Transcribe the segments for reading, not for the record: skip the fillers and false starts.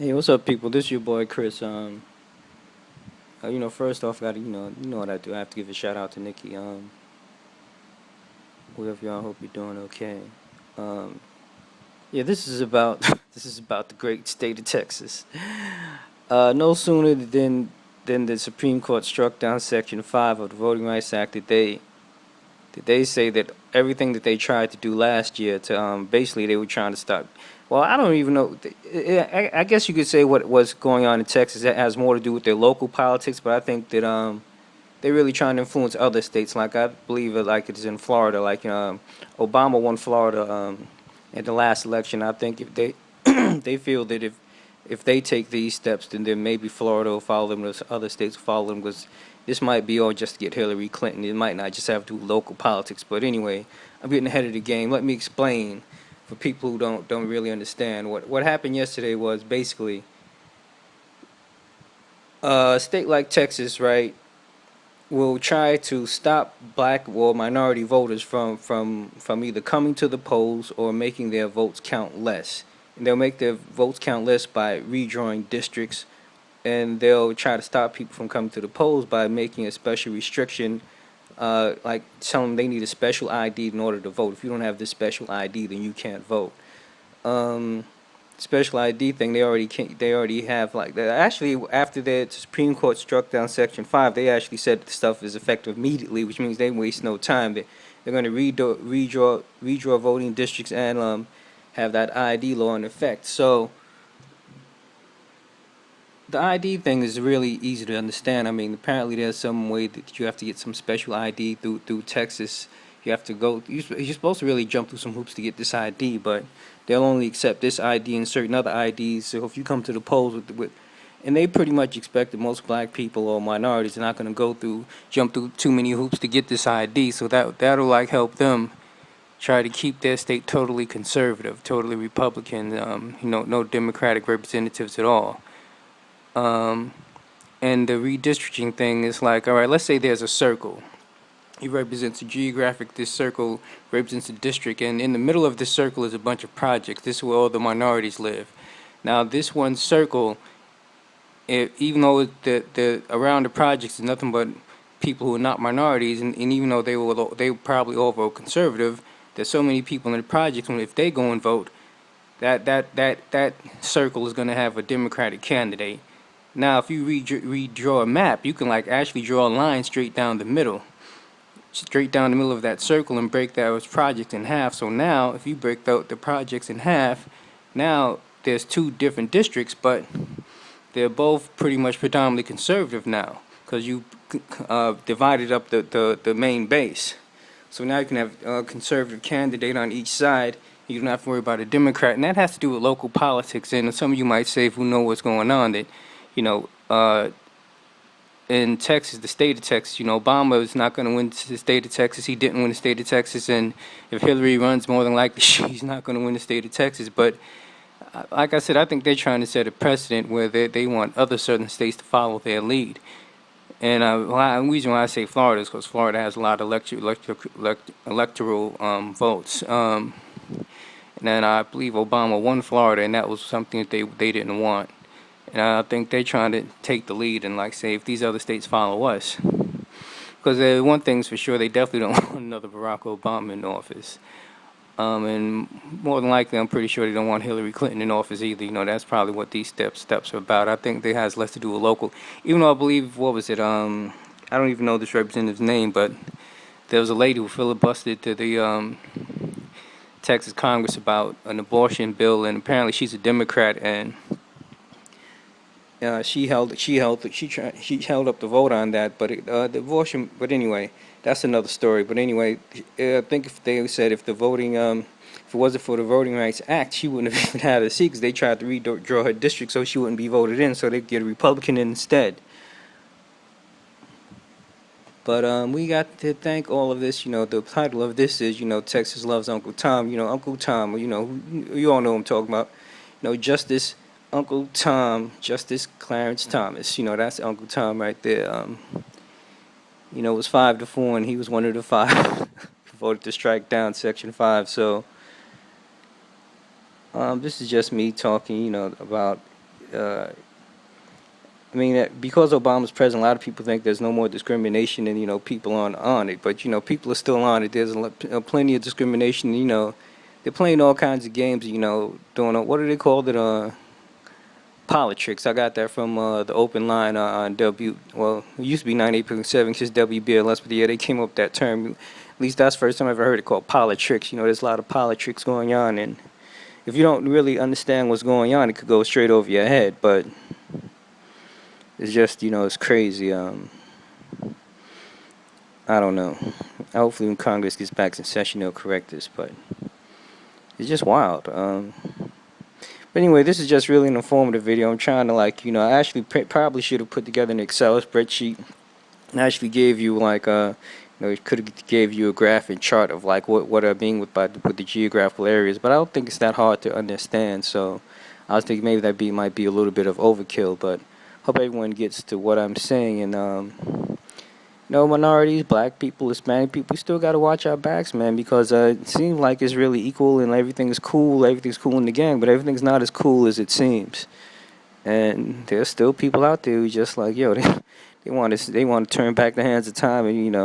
Hey, what's up, people? This is your boy Chris. First off, I gotta, you know what I do. I have to give a shout out to Nikki. Whoever you are, hope you're doing okay. Um, yeah, this is about this is about the great state of Texas. No sooner than the Supreme Court struck down Section 5 of the Voting Rights Act did they say that everything that they tried to do last year to basically they were trying to stop. Well, I don't even know. I guess you could say what was going on in Texas that has more to do with their local politics, but I think that they're really trying to influence other states. Like I believe it, like it's in Florida. Like Obama won Florida in the last election. I think if they they feel that if they take these steps, then maybe Florida will follow them, or other states will follow them, because this might be all just to get Hillary Clinton. It might not just have to do with local politics. But anyway, I'm getting ahead of the game. Let me explain for people who don't really understand. What happened yesterday was basically a state like Texas, right, will try to stop black or minority voters from either coming to the polls or making their votes count less. And they'll make their votes count less by redrawing districts, and they'll try to stop people from coming to the polls by making a special restriction, like telling them they need a special ID in order to vote. If you don't have this special ID, then you can't vote. Um, Special ID thing, they already have like that. Actually, after the Supreme Court struck down Section 5, they actually said the stuff is effective immediately, which means they waste no time. They're going to redraw voting districts and have that ID law in effect. So the ID thing is really easy to understand. I mean, apparently there's some way that you have to get some special ID through Texas. You have to go. You're supposed to really jump through some hoops to get this ID, but they'll only accept this ID and certain other IDs. So if you come to the polls and they pretty much expect that most black people or minorities are not going to jump through too many hoops to get this ID. So that'll like help them try to keep their state totally conservative, totally Republican. No Democratic representatives at all. And the redistricting thing is like, all right, let's say there's a circle. It represents a geographic, this circle represents a district, and in the middle of this circle is a bunch of projects. This is where all the minorities live. Now, this one circle, even though the around the projects is nothing but people who are not minorities, and even though they probably all vote conservative, there's so many people in the projects, and if they go and vote, that circle is going to have a Democratic candidate. Now, if you redraw a map, you can like actually draw a line straight down the middle of that circle and break those projects in half. So now, if you break the projects in half, now there's two different districts, but they're both pretty much predominantly conservative now, because you divided up the main base. So now you can have a conservative candidate on each side. You don't have to worry about a Democrat, and that has to do with local politics. And some of you might say, if you know what's going on, that you know, in Texas, the state of Texas, Obama is not going to win the state of Texas. He didn't win the state of Texas, and if Hillary runs, more than likely she's not going to win the state of Texas. But like I said, I think they're trying to set a precedent where they want other southern states to follow their lead. And the reason why I say Florida is because Florida has a lot of electoral votes. And then I believe Obama won Florida, and that was something that they didn't want. And I think they're trying to take the lead and like say if these other states follow us. Because one thing's for sure, they definitely don't want another Barack Obama in office. And more than likely, I'm pretty sure they don't want Hillary Clinton in office either. That's probably what these steps are about. I think they has less to do with local. Even though I believe, what was it? I don't even know this representative's name, but there was a lady who filibustered to the Texas Congress about an abortion bill, and apparently she's a Democrat, and she held up the vote on that, but the abortion. But anyway, that's another story. But anyway, I think if they said if it wasn't for the Voting Rights Act, she wouldn't have even had a seat, because they tried to redraw her district so she wouldn't be voted in, so they'd get a Republican in instead. But we got to thank all of this. The title of this is Texas loves Uncle Tom. Uncle Tom. You all know what I'm talking about. Justice. Justice Clarence Thomas. That's Uncle Tom right there. It was 5-4, and he was one of the 5 who voted to strike down Section 5. So this is just me talking, about I mean, because Obama's president, a lot of people think there's no more discrimination and, people aren't on it. But, people are still on it. There's plenty of discrimination. They're playing all kinds of games, doing, what do they call it? Politics. I got that from the open line on it used to be 98.7, just WBLS, but yeah, they came up with that term. At least that's the first time I ever heard it called politics. There's a lot of politics going on, and if you don't really understand what's going on, it could go straight over your head, but it's just, it's crazy. I don't know. Hopefully when Congress gets back in session, they'll correct this, but it's just wild. But anyway, this is just really an informative video. I'm trying to, I actually probably should have put together an Excel spreadsheet and actually gave you, it could have gave you a graphic chart of, what I mean with the geographical areas. But I don't think it's that hard to understand. So I was thinking maybe that might be a little bit of overkill. But hope everyone gets to what I'm saying. And, minorities, black people, Hispanic people, we still got to watch our backs, man, because it seems like it's really equal and everything's cool in the gang, but everything's not as cool as it seems. And there's still people out there who just they want to turn back the hands of time, and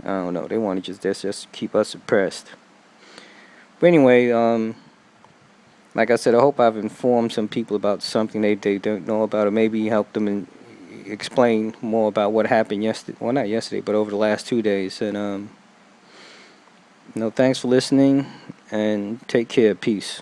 I don't know, they want to just keep us oppressed. But anyway, like I said, I hope I've informed some people about something they don't know about, or maybe help them and explain more about what happened yesterday. Well, not yesterday, but over the last 2 days. And thanks for listening, and take care. Peace.